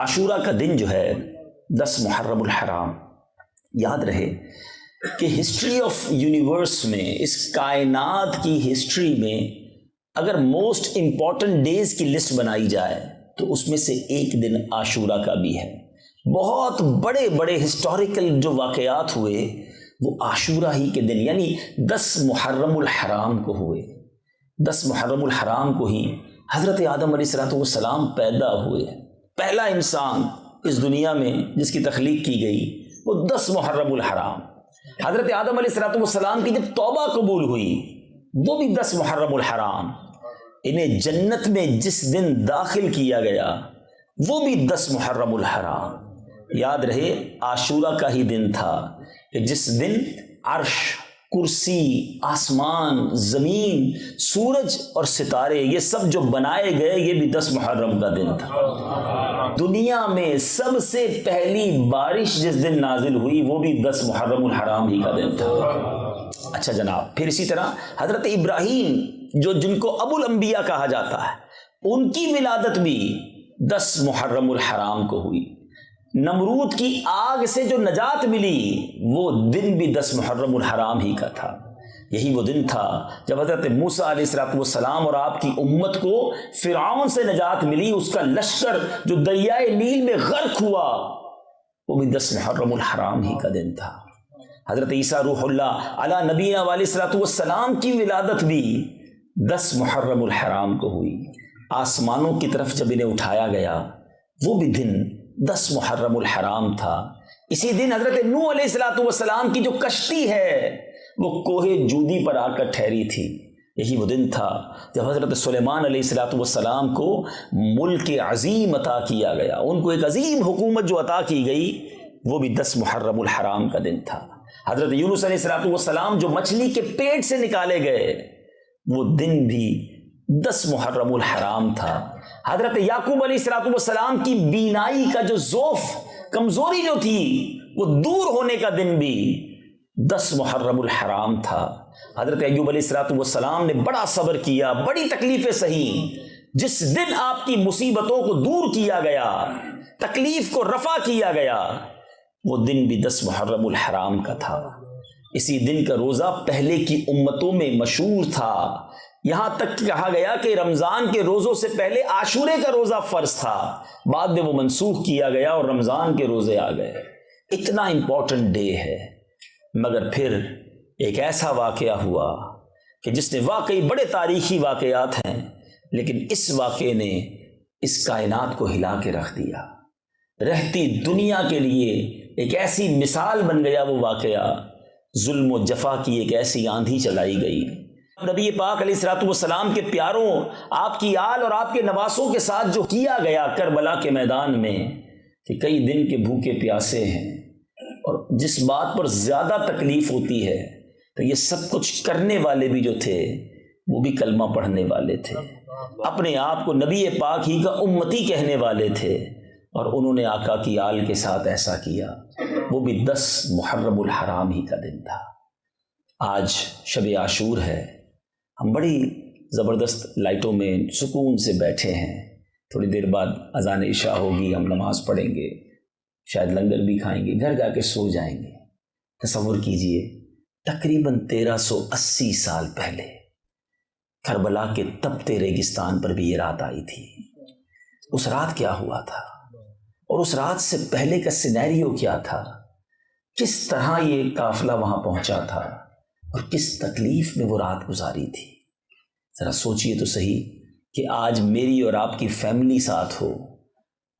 عاشورہ کا دن جو ہے 10 محرم الحرام، یاد رہے کہ ہسٹری آف یونیورس میں، اس کائنات کی ہسٹری میں اگر موسٹ امپورٹنٹ ڈیز کی لسٹ بنائی جائے تو اس میں سے ایک دن عاشورہ کا بھی ہے۔ بہت بڑے بڑے ہسٹوریکل جو واقعات ہوئے وہ عاشورہ ہی کے دن یعنی 10 محرم الحرام کو ہوئے۔ 10 محرم الحرام کو ہی حضرت آدم علیہ السلام پیدا ہوئے۔ پہلا انسان اس دنیا میں جس کی تخلیق کی گئی وہ 10 محرم الحرام۔ حضرت آدم علیہ السلام کی جب توبہ قبول ہوئی وہ بھی 10 محرم الحرام۔ انہیں جنت میں جس دن داخل کیا گیا وہ بھی 10 محرم الحرام۔ یاد رہے عاشورہ کا ہی دن تھا کہ جس دن عرش، کرسی، آسمان، زمین، سورج اور ستارے یہ سب جو بنائے گئے یہ بھی 10 محرم کا دن تھا۔ دنیا میں سب سے پہلی بارش جس دن نازل ہوئی وہ بھی 10 محرم الحرام ہی کا دن تھا۔ اچھا جناب، پھر اسی طرح حضرت ابراہیم جن کو ابو الانبیاء کہا جاتا ہے، ان کی ولادت بھی 10 محرم الحرام کو ہوئی۔ نمرود کی آگ سے جو نجات ملی وہ دن بھی 10 محرم الحرام ہی کا تھا۔ یہی وہ دن تھا جب حضرت موسیٰ علیہ السلام اور آپ کی امت کو فرعون سے نجات ملی، اس کا لشکر جو دریائے نیل میں غرق ہوا وہ بھی 10 محرم الحرام ہی کا دن تھا۔ حضرت عیسیٰ روح اللہ علی نبینا علیہ السلام کی ولادت بھی 10 محرم الحرام کو ہوئی۔ آسمانوں کی طرف جب انہیں اٹھایا گیا وہ بھی دن 10 محرم الحرام تھا۔ اسی دن حضرت نوح علیہ السلام کی جو کشتی ہے وہ کوہ جودی پر آ کر ٹھہری تھی۔ یہی وہ دن تھا جب حضرت سلیمان علیہ السلام کو ملک عظیم عطا کیا گیا، ان کو ایک عظیم حکومت جو عطا کی گئی وہ بھی 10 محرم الحرام کا دن تھا۔ حضرت یونس علیہ السلام جو مچھلی کے پیٹ سے نکالے گئے وہ دن بھی 10 محرم الحرام تھا۔ حضرت یعقوب علیہ السلام کی بینائی کا جو ضعف، کمزوری جو تھی وہ دور ہونے کا دن بھی 10 محرم الحرام تھا۔ حضرت ایوب علیہ السلام نے بڑا صبر کیا، بڑی تکلیفیں سہی۔ جس دن آپ کی مصیبتوں کو دور کیا گیا، تکلیف کو رفع کیا گیا، وہ دن بھی 10 محرم الحرام کا تھا۔ اسی دن کا روزہ پہلے کی امتوں میں مشہور تھا، یہاں تک کہا گیا کہ رمضان کے روزوں سے پہلے عاشورے کا روزہ فرض تھا، بعد میں وہ منسوخ کیا گیا اور رمضان کے روزے آ گئے۔ اتنا امپورٹنٹ ڈے ہے، مگر پھر ایک ایسا واقعہ ہوا کہ جس نے واقعی بڑے تاریخی واقعات ہیں، لیکن اس واقعے نے اس کائنات کو ہلا کے رکھ دیا۔ رہتی دنیا کے لیے ایک ایسی مثال بن گیا وہ واقعہ، ظلم و جفا کی ایک ایسی آندھی چلائی گئی۔ نبی پاک علیہ السلام کے پیاروں، آپ کی آل اور آپ کے نواسوں کے ساتھ جو کیا گیا کربلا کے میدان میں کہ کئی دن کے بھوکے پیاسے ہیں، اور جس بات پر زیادہ تکلیف ہوتی ہے تو یہ سب کچھ کرنے والے بھی جو تھے وہ بھی کلمہ پڑھنے والے تھے، اپنے آپ کو نبی پاک ہی کا امتی کہنے والے تھے، اور انہوں نے آقا کی آل کے ساتھ ایسا کیا۔ وہ بھی 10 محرم الحرام ہی کا دن تھا۔ آج شب عاشور ہے، ہم بڑی زبردست لائٹوں میں سکون سے بیٹھے ہیں، تھوڑی دیر بعد اذان عشاء ہوگی، ہم نماز پڑھیں گے، شاید لنگر بھی کھائیں گے، گھر جا کے سو جائیں گے۔ تصور کیجئے تقریباً 1380 سال پہلے کربلا کے تپتے ریگستان پر بھی یہ رات آئی تھی۔ اس رات کیا ہوا تھا اور اس رات سے پہلے کا سینیریو کیا تھا، کس طرح یہ قافلہ وہاں پہنچا تھا اور کس تکلیف میں وہ رات گزاری تھی۔ ذرا سوچئے تو صحیح کہ آج میری اور آپ کی فیملی ساتھ ہو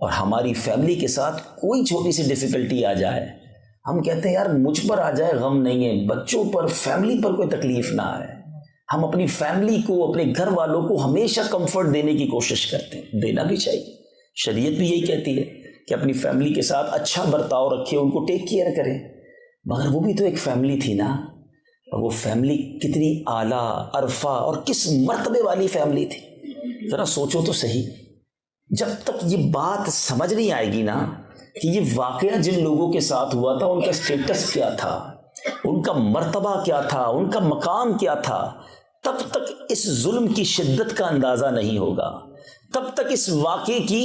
اور ہماری فیملی کے ساتھ کوئی چھوٹی سی ڈیفیکلٹی آ جائے، ہم کہتے ہیں یار مجھ پر آ جائے غم نہیں ہے، بچوں پر، فیملی پر کوئی تکلیف نہ آئے۔ ہم اپنی فیملی کو، اپنے گھر والوں کو ہمیشہ کمفرٹ دینے کی کوشش کرتے ہیں، دینا بھی چاہیے۔ شریعت بھی یہی کہتی ہے کہ اپنی فیملی کے ساتھ اچھا برتاؤ رکھیں، ان کو ٹیک کیئر کریں، مگر وہ بھی تو ایک فیملی تھی نا، اور وہ فیملی کتنی اعلیٰ، عرفہ اور کس مرتبے والی فیملی تھی۔ ذرا سوچو تو صحیح، جب تک یہ بات سمجھ نہیں آئے گی نا کہ یہ واقعہ جن لوگوں کے ساتھ ہوا تھا ان کا سٹیٹس کیا تھا، ان کا مرتبہ کیا تھا، ان کا مقام کیا تھا، تب تک اس ظلم کی شدت کا اندازہ نہیں ہوگا، تب تک اس واقعے کی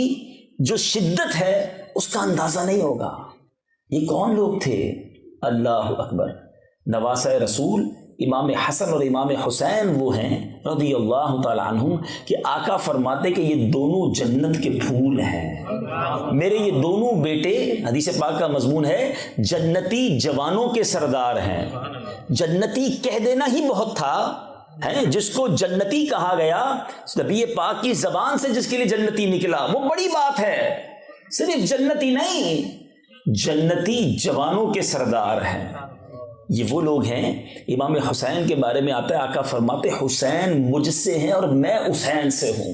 جو شدت ہے اس کا اندازہ نہیں ہوگا۔ یہ کون لوگ تھے؟ اللہ اکبر، نواسہ رسول امام حسن اور امام حسین وہ ہیں رضی اللہ تعالی عنہم کہ آقا فرماتے کہ یہ دونوں جنت کے پھول ہیں، میرے یہ دونوں بیٹے، حدیث پاک کا مضمون ہے، جنتی جوانوں کے سردار ہیں۔ جنتی کہہ دینا ہی بہت تھا، ہے جس کو جنتی کہا گیا، نبی پاک کی زبان سے جس کے لیے جنتی نکلا وہ بڑی بات ہے۔ صرف جنتی نہیں، جنتی جوانوں کے سردار ہیں۔ یہ وہ لوگ ہیں، امام حسین کے بارے میں آتا ہے، آقا فرماتے حسین مجھ سے ہیں اور میں حسین سے ہوں۔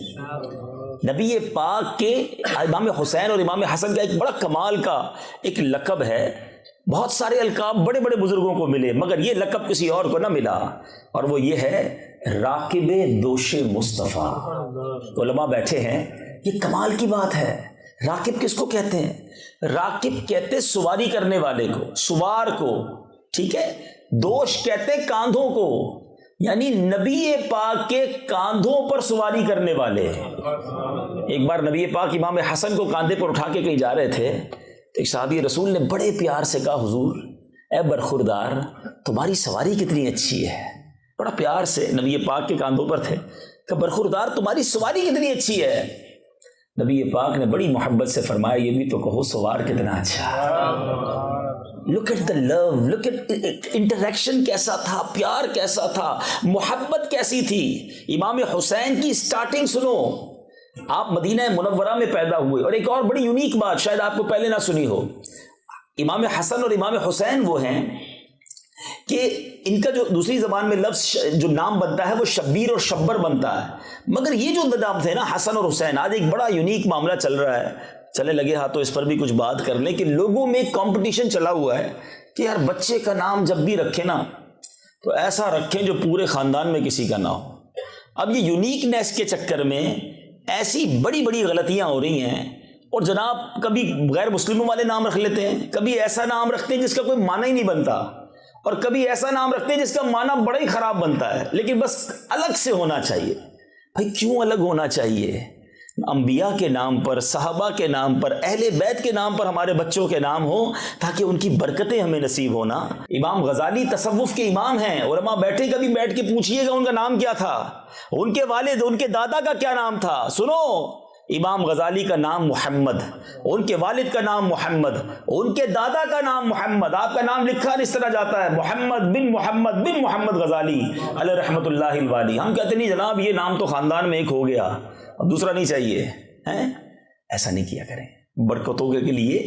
نبی پاک کے امام حسین اور امام حسن کا ایک بڑا کمال کا ایک لقب ہے، بہت سارے القاب بڑے بڑے بزرگوں کو ملے مگر یہ لقب کسی اور کو نہ ملا، اور وہ یہ ہے راکب دوش مصطفیٰ۔ علماء بیٹھے ہیں، یہ کمال کی بات ہے۔ راکب کس کو کہتے ہیں؟ راکب کہتے سواری کرنے والے کو، سوار کو، ٹھیک ہے۔ دوش کہتے کاندھوں کو، یعنی نبی پاک کے کاندھوں پر سواری کرنے والے۔ ایک بار نبی پاک امام حسن کو کاندھے پر اٹھا کے کہیں جا رہے تھے تو ایک صحابی رسول نے بڑے پیار سے کہا، حضور اے برخوردار تمہاری سواری کتنی اچھی ہے۔ بڑا پیار سے نبی پاک کے کاندھوں پر تھے کہ برخوردار تمہاری سواری کتنی اچھی ہے۔ نبی پاک نے بڑی محبت سے فرمایا، یہ بھی تو کہو سوار کتنا اچھا۔ Look at the love, look at interaction کیسا تھا، پیار کیسا تھا، محبت کیسی تھی۔ امام حسین کی سٹارٹنگ سنو، آپ مدینہ منورہ میں پیدا ہوئے، اور ایک اور بڑی یونیک بات شاید آپ کو پہلے نہ سنی ہو، امام حسن اور امام حسین وہ ہیں کہ ان کا جو دوسری زبان میں لفظ جو نام بنتا ہے وہ شبیر اور شبر بنتا ہے، مگر یہ جو نام تھے نا حسن اور حسین، آج ایک بڑا یونیک معاملہ چل رہا ہے، چلے لگے ہاں تو اس پر بھی کچھ بات کر لیں کہ لوگوں میں کمپٹیشن چلا ہوا ہے کہ یار بچے کا نام جب بھی رکھیں نا تو ایسا رکھیں جو پورے خاندان میں کسی کا نہ ہو۔ اب یہ یونیکنیس کے چکر میں ایسی بڑی بڑی غلطیاں ہو رہی ہیں، اور جناب کبھی غیر مسلموں والے نام رکھ لیتے ہیں، کبھی ایسا نام رکھتے ہیں جس کا کوئی معنی ہی نہیں بنتا، اور کبھی ایسا نام رکھتے ہیں جس کا معنی بڑا ہی خراب بنتا ہے، لیکن بس الگ سے ہونا چاہیے۔ بھائی کیوں الگ ہونا چاہیے؟ انبیاء کے نام پر، صحابہ کے نام پر، اہل بیت کے نام پر ہمارے بچوں کے نام ہو تاکہ ان کی برکتیں ہمیں نصیب ہونا۔ امام غزالی تصوف کے امام ہیں، علماء بیٹھے کبھی بیٹھ کے پوچھئے گا ان کا نام کیا تھا، ان کے والد ان کے دادا کا کیا نام تھا۔ سنو، امام غزالی کا نام محمد، ان کے والد کا نام محمد، ان کے دادا کا نام محمد، آپ کا نام لکھا اس طرح جاتا ہے محمد بن محمد غزالی علیہ رحمۃ اللہ الوالی۔ ہم کہتے نہیں جناب یہ نام تو خاندان میں ایک ہو گیا، اب دوسرا نہیں چاہیے، ایسا نہیں کیا کریں۔ برکتوں کے لیے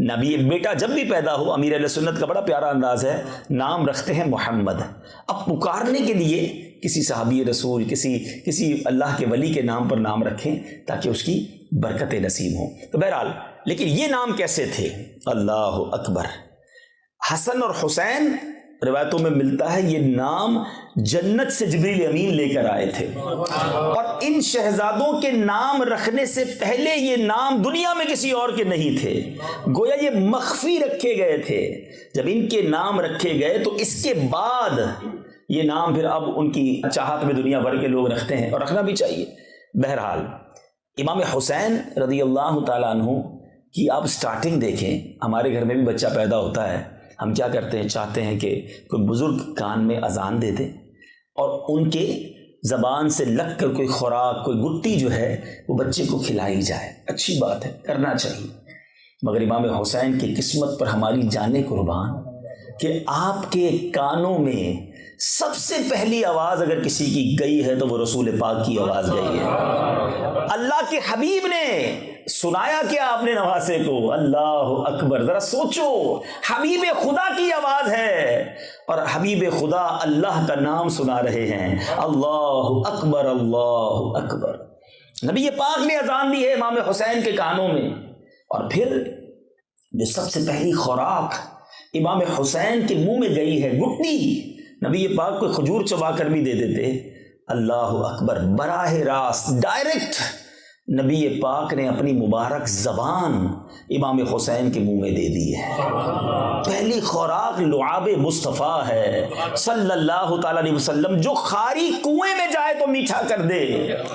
نبی بیٹا جب بھی پیدا ہو، امیر اہل سنت کا بڑا پیارا انداز ہے، نام رکھتے ہیں محمد۔ اب پکارنے کے لیے کسی صحابی رسول، کسی اللہ کے ولی کے نام پر نام رکھیں تاکہ اس کی برکتیں نصیب ہوں۔ تو بہرحال لیکن یہ نام کیسے تھے؟ اللہ اکبر۔ حسن اور حسین روایتوں میں ملتا ہے یہ نام جنت سے جبریل امین لے کر آئے تھے، اور ان شہزادوں کے نام رکھنے سے پہلے یہ نام دنیا میں کسی اور کے نہیں تھے، گویا یہ مخفی رکھے گئے تھے۔ جب ان کے نام رکھے گئے تو اس کے بعد یہ نام پھر اب ان کی چاہت میں دنیا بھر کے لوگ رکھتے ہیں، اور رکھنا بھی چاہیے۔ بہرحال امام حسین رضی اللہ تعالیٰ عنہ کی آپ سٹارٹنگ دیکھیں، ہمارے گھر میں بھی بچہ پیدا ہوتا ہے، ہم کیا کرتے ہیں، چاہتے ہیں کہ کوئی بزرگ کان میں اذان دے دے اور ان کے زبان سے لگ کر کوئی خوراک، کوئی گٹی جو ہے وہ بچے کو کھلائی جائے۔ اچھی بات ہے، کرنا چاہیے، مگر امام حسین کی قسمت پر ہماری جانیں قربان کہ آپ کے کانوں میں سب سے پہلی آواز اگر کسی کی گئی ہے تو وہ رسول پاک کی آواز گئی ہے۔ اللہ کے حبیب نے سنایا کیا اپنے نواسے کو؟ اللہ اکبر، ذرا سوچو، حبیب خدا کی آواز ہے اور حبیب خدا اللہ کا نام سنا رہے ہیں۔ اللہ اکبر، اللہ اکبر۔ نبی پاک نے اذان دی ہے امام حسین کے کانوں میں، اور پھر جو سب سے پہلی خوراک امام حسین کے منہ میں گئی ہے، گٹی، نبی پاک کو کھجور چبا کر بھی دے دیتے۔ اللہ اکبر، براہ راست ڈائریکٹ نبی پاک نے اپنی مبارک زبان امام حسین کے منہ میں دے دی ہے۔ پہلی خوراک لعاب مصطفیٰ ہے صلی اللہ تعالیٰ علیہ وسلم، جو خاری کنویں میں جائے تو میٹھا کر دے،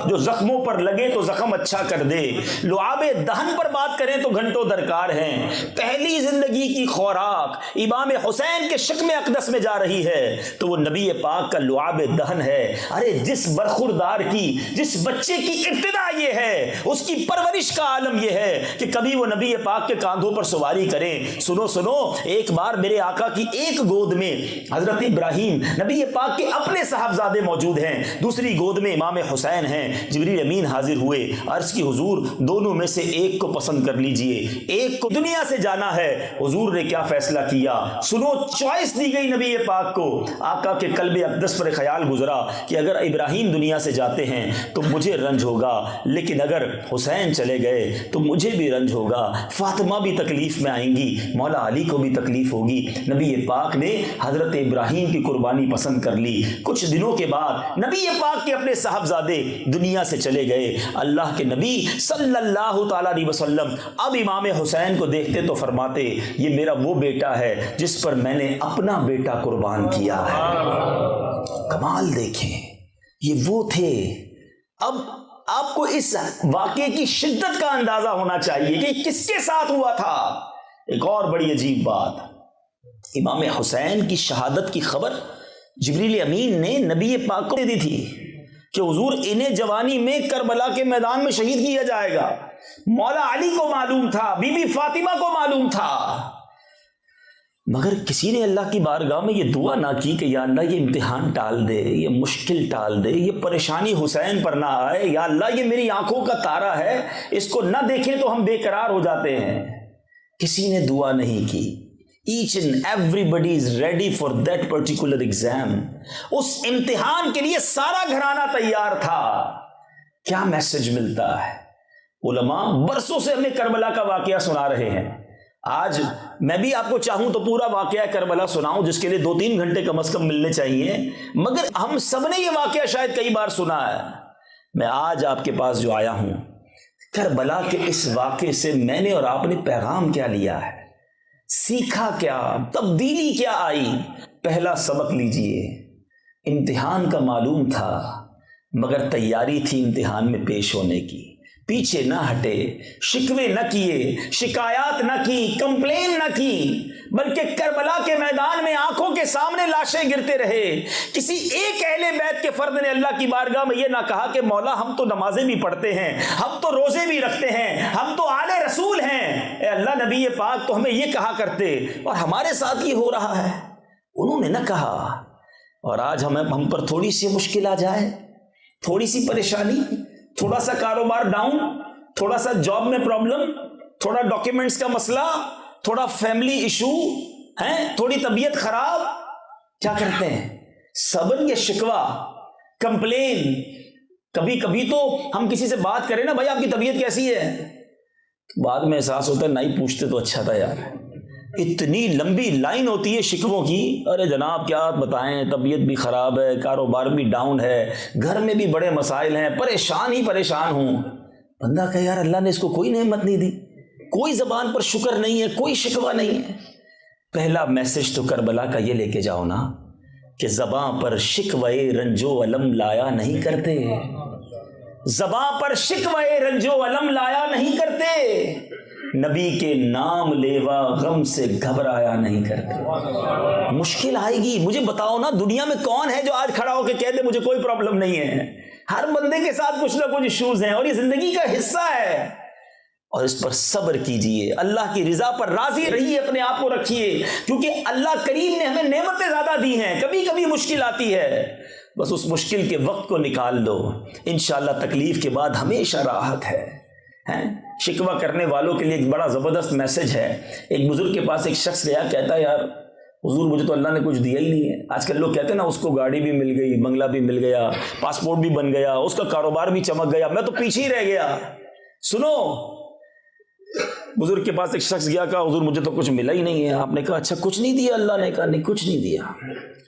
جو زخموں پر لگے تو زخم اچھا کر دے، لعاب دہن پر بات کریں تو گھنٹوں درکار ہیں۔ پہلی زندگی کی خوراک امام حسین کے شکم اقدس میں جا رہی ہے تو وہ نبی پاک کا لعاب دہن ہے۔ ارے جس برخوردار کی، جس بچے کی ابتدا یہ ہے، اس کی پرورش کا عالم یہ ہے کہ کبھی وہ نبی پاک کے کاندھوں پر سواری کریں۔ سنو سنو، ایک بار میرے آقا کی ایک گود میں حضرت ابراہیم نبی پاک کے اپنے صاحبزادے موجود ہیں، دوسری گود میں امام حسین ہیں۔ جبریل امین حاضر ہوئے، عرض کی حضور دونوں میں سے ایک کو پسند کر لیجئے، ایک کو دنیا سے جانا ہے۔ حضور نے کیا فیصلہ کیا؟ سنو، چوائس دی گئی نبی پاک کو۔ آقا کے قلب اقدس پر خیال گزرا کہ اگر ابراہیم دنیا سے جاتے ہیں تو مجھے رنج ہوگا، لیکن اگر حسین چلے گئے تو مجھے بھی رنج ہوگا، فاطمہ بھی تکلیف میں آئیں گی، مولا علی کو بھی تکلیف ہوگی۔ نبی پاک نے حضرت ابراہیم کی قربانی پسند کر لی۔ کچھ دنوں کے بعد نبی پاک کے اپنے صاحبزادے دنیا سے چلے گئے۔ اللہ کے نبی صلی اللہ تعالیٰ علیہ وسلم اب امام حسین کو دیکھتے تو فرماتے یہ میرا وہ بیٹا ہے جس پر میں نے اپنا بیٹا قربان کیا ہے۔ کمال دیکھیں، یہ وہ تھے۔ اب آپ کو اس واقعے کی شدت کا اندازہ ہونا چاہیے کہ کس کے ساتھ ہوا تھا۔ ایک اور بڑی عجیب بات، امام حسین کی شہادت کی خبر جبریل امین نے نبی پاک کو دے دی تھی کہ حضور انہیں جوانی میں کربلا کے میدان میں شہید کیا جائے گا۔ مولا علی کو معلوم تھا، بی بی فاطمہ کو معلوم تھا، مگر کسی نے اللہ کی بارگاہ میں یہ دعا نہ کی کہ یا اللہ یہ امتحان ٹال دے، یہ مشکل ٹال دے، یہ پریشانی حسین پر نہ آئے، یا اللہ یہ میری آنکھوں کا تارا ہے، اس کو نہ دیکھیں تو ہم بے قرار ہو جاتے ہیں۔ کسی نے دعا نہیں کی۔ Each and everybody is ready for that particular exam۔ اس امتحان کے لیے سارا گھرانہ تیار تھا۔ کیا میسج ملتا ہے؟ علماء برسوں سے ہمیں کربلا کا واقعہ سنا رہے ہیں۔ آج میں بھی آپ کو چاہوں تو پورا واقعہ کربلا سناؤں، جس کے لیے 2-3 گھنٹے کم از کم ملنے چاہیے، مگر ہم سب نے یہ واقعہ شاید کئی بار سنا ہے۔ میں آج آپ کے پاس جو آیا ہوں، کربلا کے اس واقعے سے میں نے اور آپ نے پیغام کیا لیا ہے، سیکھا کیا، تبدیلی کیا آئی۔ پہلا سبق لیجئے، امتحان کا معلوم تھا مگر تیاری تھی امتحان میں پیش ہونے کی۔ پیچھے نہ ہٹے، شکوے نہ کیے، شکایات نہ کی، کمپلین نہ کی، بلکہ کربلا کے میدان میں آنکھوں کے سامنے لاشیں گرتے رہے۔ کسی ایک اہل بیت کے فرد نے اللہ کی بارگاہ میں یہ نہ کہا کہ مولا ہم تو نمازیں بھی پڑھتے ہیں، ہم تو روزے بھی رکھتے ہیں، ہم تو آل رسول ہیں، اے اللہ نبی پاک تو ہمیں یہ کہا کرتے اور ہمارے ساتھ یہ ہو رہا ہے۔ انہوں نے نہ کہا۔ اور آج ہم پر تھوڑی سی مشکل آ جائے، تھوڑی سی پریشانی، تھوڑا سا کاروبار ڈاؤن، تھوڑا سا جاب میں پرابلم، تھوڑا ڈاکیومنٹس کا مسئلہ، تھوڑا فیملی ایشو ہے، تھوڑی طبیعت خراب، کیا کرتے ہیں؟ صبر یا شکوہ، کمپلین۔ کبھی کبھی تو ہم کسی سے بات کریں نا، بھائی آپ کی طبیعت کیسی ہے، بعد میں احساس ہوتا ہے نہیں پوچھتے تو اچھا تھا یار۔ اتنی لمبی لائن ہوتی ہے شکووں کی، ارے جناب کیا بتائیں، طبیعت بھی خراب ہے، کاروبار بھی ڈاؤن ہے، گھر میں بھی بڑے مسائل ہیں، پریشان ہی پریشان ہوں۔ بندہ کہے یار اللہ نے اس کو کوئی نعمت نہیں دی، کوئی زبان پر شکر نہیں ہے، کوئی شکوہ نہیں ہے۔ پہلا میسج تو کربلا کا یہ لے کے جاؤ نا کہ زبان پر شکوے رنجو علم لایا نہیں کرتے، زبان پر شکوے رنجو علم لایا نہیں کرتے، نبی کے نام لیوا غم سے گھبرایا نہیں کرتے۔ مشکل آئے گی، مجھے بتاؤ نا دنیا میں کون ہے جو آج کھڑا ہو کے کہہ دے مجھے کوئی پرابلم نہیں ہے؟ ہر بندے کے ساتھ کچھ نہ کچھ ایشوز ہیں اور یہ زندگی کا حصہ ہے، اور اس پر صبر کیجئے، اللہ کی رضا پر راضی رہیے، اپنے آپ کو رکھیے، کیونکہ اللہ کریم نے ہمیں نعمتیں زیادہ دی ہیں، کبھی کبھی مشکل آتی ہے، بس اس مشکل کے وقت کو نکال دو، انشاءاللہ تکلیف کے بعد ہمیشہ راحت ہے۔ شکوہ کرنے والوں کے لیے ایک بڑا زبردست میسج ہے۔ ایک بزرگ کے پاس ایک شخص گیا، کہتا ہے یار حضور مجھے تو اللہ نے کچھ دیا ہی نہیں ہے۔ آج کل لوگ کہتے ہیں نا اس کو گاڑی بھی مل گئی، بنگلہ بھی مل گیا، پاسپورٹ بھی بن گیا، اس کا کاروبار بھی چمک گیا، میں تو پیچھے ہی رہ گیا۔ سنو، بزرگ کے پاس ایک شخص گیا، کہا حضور مجھے تو کچھ ملا ہی نہیں ہے۔ آپ نے کہا اچھا کچھ نہیں دیا؟ اللہ نے کہا نہیں کچھ نہیں دیا۔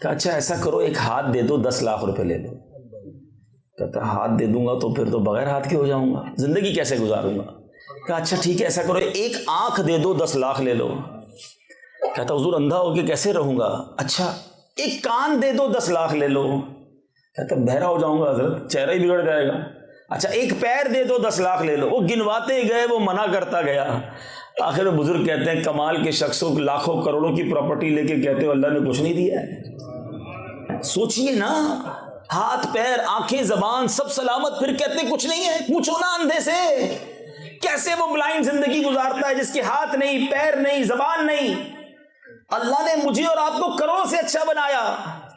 کہا اچھا ایسا کرو ایک ہاتھ دے دو، 10 لاکھ روپے لے لو۔ کہتا ہاتھ دے دوں گا تو پھر تو بغیر ہاتھ کے ہو جاؤں گا، زندگی کیسے گزاروں گا؟ کہا اچھا ٹھیک ہے ایسا کرو، ایک آنکھ دے دو 10 لاکھ لے لو۔ کہتا حضور اندھا ہو کے کیسے رہوں گا؟ اچھا ایک کان دے دو 10 لاکھ لے لو۔ کہتا بہرا ہو جاؤں گا حضرت، چہرہ ہی بگڑ جائے گا۔ اچھا ایک پیر دے دو 10 لاکھ لے لو۔ وہ گنواتے گئے، وہ منع کرتا گیا، آخر میں بزرگ کہتے ہیں کمال کے شخصوں لاکھوں کروڑوں کی پراپرٹی لے کے کہتے ہو اللہ نے کچھ نہیں دیا ہے۔ سوچئے نا، ہاتھ پیر آنکھیں زبان سب سلامت، پھر کہتے کچھ نہیں ہے۔ پوچھو نا اندھے سے کیسے وہ بلائنڈ زندگی گزارتا ہے جس کے ہاتھ نہیں، پیر نہیں، زبان نہیں۔ اللہ نے مجھے اور آپ کو کروڑوں سے اچھا بنایا،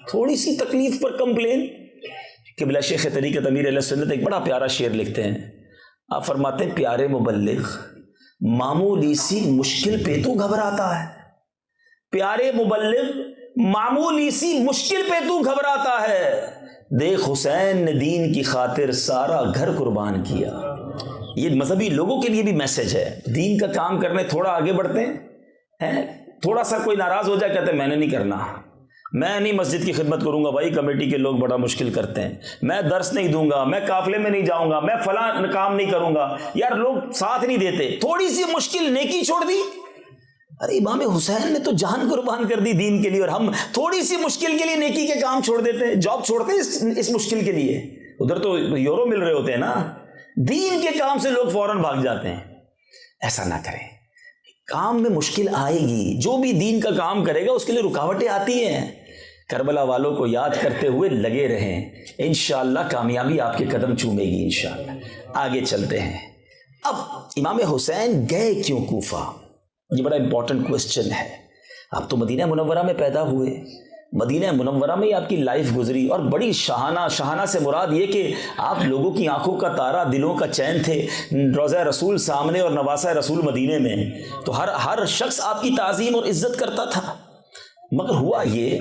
تھوڑی سی تکلیف پر کمپلین۔ قبلہ شیخ طریقت امیر اہل سنت ایک بڑا پیارا شعر لکھتے ہیں، آپ فرماتے ہیں پیارے مبلغ معمولی سی مشکل پہ تو گھبراتا ہے، پیارے مبلغ معمولی سی مشکل پہ تو گھبراتا ہے، دیکھ حسین نے دین کی خاطر سارا گھر قربان کیا۔ یہ مذہبی لوگوں کے لیے بھی میسج ہے، دین کا کام کرنے تھوڑا آگے بڑھتے ہیں، تھوڑا سا کوئی ناراض ہو جائے کہتے ہیں میں نے نہیں کرنا، میں نہیں مسجد کی خدمت کروں گا، بھائی کمیٹی کے لوگ بڑا مشکل کرتے ہیں، میں درس نہیں دوں گا، میں قافلے میں نہیں جاؤں گا، میں فلاں کام نہیں کروں گا، یار لوگ ساتھ نہیں دیتے۔ تھوڑی سی مشکل نیکی چھوڑ دی، ارے امام حسین نے تو جان قربان کر دی دین کے لیے، اور ہم تھوڑی سی مشکل کے لیے نیکی کے کام چھوڑ دیتے ہیں، جاب چھوڑتے ہیں اس مشکل کے لیے، ادھر تو یورو مل رہے ہوتے ہیں نا، دین کے کام سے لوگ فوراً بھاگ جاتے ہیں۔ ایسا نہ کریں، کام میں مشکل آئے گی، جو بھی دین کا کام کرے گا اس کے لیے رکاوٹیں آتی ہیں، کربلا والوں کو یاد کرتے ہوئے لگے رہیں، انشاءاللہ کامیابی آپ کے قدم چومے گی انشاءاللہ۔ آگے چلتے ہیں، اب امام حسین گئے کیوں کوفہ؟ یہ بڑا امپورٹنٹ کوسچن ہے۔ آپ تو مدینہ منورہ میں پیدا ہوئے، مدینہ منورہ میں ہی آپ کی لائف گزری، اور بڑی شاہانہ سے مراد یہ کہ آپ لوگوں کی آنکھوں کا تارا، دلوں کا چین تھے، روضہ رسول سامنے اور نواسہ رسول مدینے میں، تو ہر شخص آپ کی تعظیم اور عزت کرتا تھا۔ مگر ہوا یہ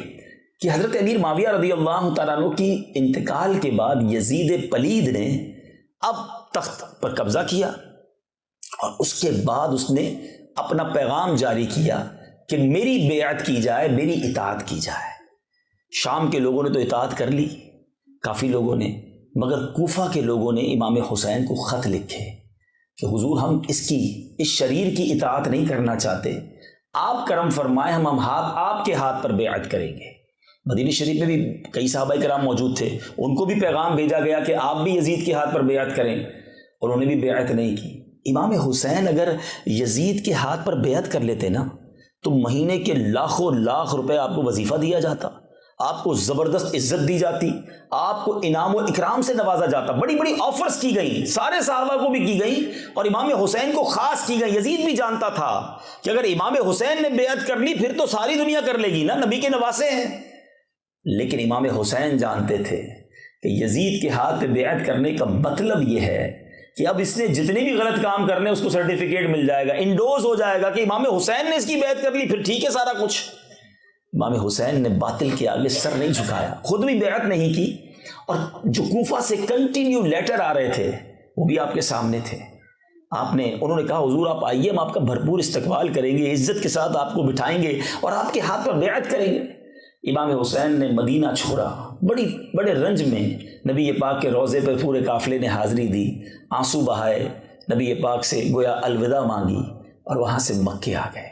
کہ حضرت امیر معاویہ رضی اللہ تعالیٰ عنہ کی انتقال کے بعد یزید پلید نے اب تخت پر قبضہ کیا، اور اس کے بعد اس نے اپنا پیغام جاری کیا کہ میری بیعت کی جائے، میری اطاعت کی جائے۔ شام کے لوگوں نے تو اطاعت کر لی، کافی لوگوں نے، مگر کوفہ کے لوگوں نے امام حسین کو خط لکھے کہ حضور ہم اس شریر کی اطاعت نہیں کرنا چاہتے، آپ کرم فرمائے، ہم آپ کے ہاتھ پر بیعت کریں گے۔ مدینہ شریف میں بھی کئی صحابہ کرام موجود تھے، ان کو بھی پیغام بھیجا گیا کہ آپ بھی یزید کے ہاتھ پر بیعت کریں، اور انہوں نے بھی بیعت نہیں کی۔ امام حسین اگر یزید کے ہاتھ پر بیعت کر لیتے نا تو مہینے کے لاکھوں لاکھ روپے آپ کو وظیفہ دیا جاتا، آپ کو زبردست عزت دی جاتی، آپ کو انعام و اکرام سے نوازا جاتا، بڑی بڑی آفرز کی گئی، سارے صحابہ کو بھی کی گئی اور امام حسین کو خاص کی گئی۔ یزید بھی جانتا تھا کہ اگر امام حسین نے بیعت کر لی پھر تو ساری دنیا کر لے گی نا، نبی کے نواسے ہیں۔ لیکن امام حسین جانتے تھے کہ یزید کے ہاتھ پہ بیعت کرنے کا مطلب یہ ہے کہ اب اس نے جتنے بھی غلط کام کرنے اس کو سرٹیفکیٹ مل جائے گا، انڈوز ہو جائے گا کہ امام حسین نے اس کی بیعت کر لی، پھر ٹھیک ہے سارا کچھ۔ امام حسین نے باطل کے آگے سر نہیں جھکایا، خود بھی بیعت نہیں کی، اور جو کوفہ سے کنٹینیو لیٹر آ رہے تھے وہ بھی آپ کے سامنے تھے۔ انہوں نے کہا حضور آپ آئیے، ہم آپ کا بھرپور استقبال کریں گے، عزت کے ساتھ آپ کو بٹھائیں گے اور آپ کے ہاتھ پر بیعت کریں گے۔ امام حسین نے مدینہ چھوڑا، بڑے رنج میں نبی پاک کے روضے پر پورے قافلے نے حاضری دی، آنسو بہائے، نبی پاک سے گویا الوداع مانگی، اور وہاں سے مکے آ گئے۔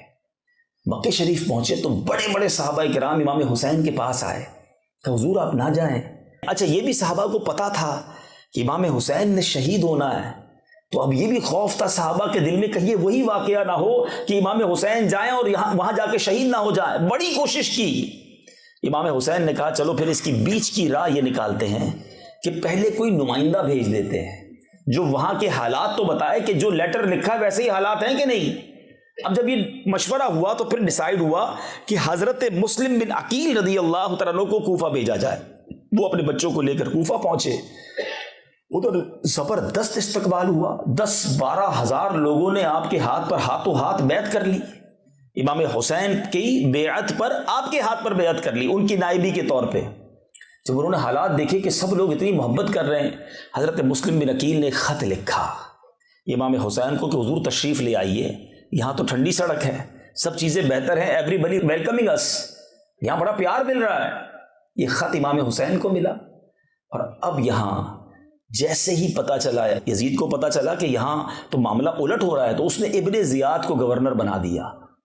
مکے شریف پہنچے تو بڑے بڑے صحابہ کرام امام حسین کے پاس آئے کہ حضور آپ نہ جائیں۔ اچھا یہ بھی صحابہ کو پتا تھا کہ امام حسین نے شہید ہونا ہے، تو اب یہ بھی خوف تھا صحابہ کے دل میں کہیں وہی واقعہ نہ ہو کہ امام حسین جائیں اور وہاں جا کے شہید نہ ہو جائیں۔ بڑی کوشش کی، امام حسین نے کہا چلو پھر اس کی بیچ کی راہ یہ نکالتے ہیں کہ پہلے کوئی نمائندہ بھیج دیتے ہیں جو وہاں کے حالات تو بتائے کہ جو لیٹر لکھا ویسے ہی حالات ہیں کہ نہیں۔ اب جب یہ مشورہ ہوا تو پھر ڈیسائیڈ ہوا کہ حضرت مسلم بن عقیل رضی اللہ تعالیٰ عنہ کو کوفہ بھیجا جائے۔ وہ اپنے بچوں کو لے کر کوفہ پہنچے، ادھر زبردست استقبال ہوا، 10-12 ہزار لوگوں نے آپ کے ہاتھ پر ہاتھوں ہاتھ بیعت کر لی، امام حسین کی بیعت پر آپ کے ہاتھ پر بیعت کر لی ان کی نائبی کے طور پہ۔ جب انہوں نے حالات دیکھے کہ سب لوگ اتنی محبت کر رہے ہیں، حضرت مسلم بن عقیل نے خط لکھا امام حسین کو کہ حضور تشریف لے آئیے، یہاں تو ٹھنڈی سڑک ہے، سب چیزیں بہتر ہیں، ایوری بڈی ویلکمنگ اس، یہاں بڑا پیار مل رہا ہے۔ یہ خط امام حسین کو ملا، اور اب یہاں جیسے ہی پتہ چلا، یزید کو پتہ چلا کہ یہاں تو معاملہ الٹ ہو رہا ہے، تو اس نے ابن زیاد کو گورنر بنا دیا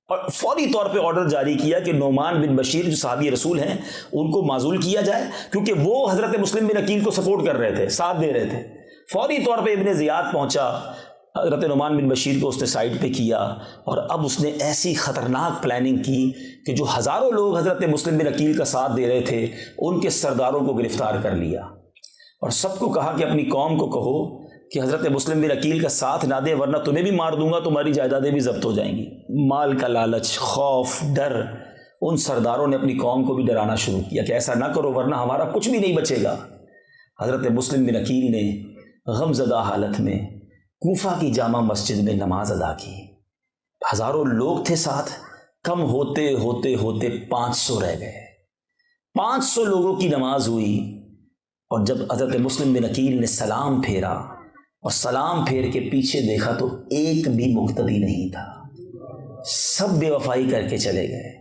اور فوری طور پہ آرڈر جاری کیا کہ نعمان بن بشیر جو صحابی رسول ہیں ان کو معزول کیا جائے، کیونکہ وہ حضرت مسلم بن عقیل کو سپورٹ کر رہے تھے، ساتھ دے رہے تھے۔ فوری طور پہ ابن زیاد پہنچا، حضرت نعمان بن بشیر کو اس نے سائڈ پہ کیا، اور اب اس نے ایسی خطرناک پلاننگ کی کہ جو ہزاروں لوگ حضرت مسلم بن عقیل کا ساتھ دے رہے تھے ان کے سرداروں کو گرفتار کر لیا، اور سب کو کہا کہ اپنی قوم کو کہو کہ حضرت مسلم بن عقیل کا ساتھ نہ دیں ورنہ تمہیں بھی مار دوں گا، تمہاری جائیدادیں بھی ضبط ہو جائیں گی۔ مال کا لالچ، خوف، ڈر، ان سرداروں نے اپنی قوم کو بھی ڈرانا شروع کیا کہ ایسا نہ کرو ورنہ ہمارا کچھ بھی نہیں بچے گا۔ حضرت مسلم بن عقیل نے غمزدہ حالت میں کوفہ کی جامع مسجد میں نماز ادا کی، ہزاروں لوگ تھے ساتھ، کم ہوتے ہوتے ہوتے 500 رہ گئے، 500 لوگوں کی نماز ہوئی، اور جب حضرت مسلم بن عقیل نے سلام پھیرا اور سلام پھیر کے پیچھے دیکھا تو ایک بھی مقتدی نہیں تھا، سب بے وفائی کر کے چلے گئے،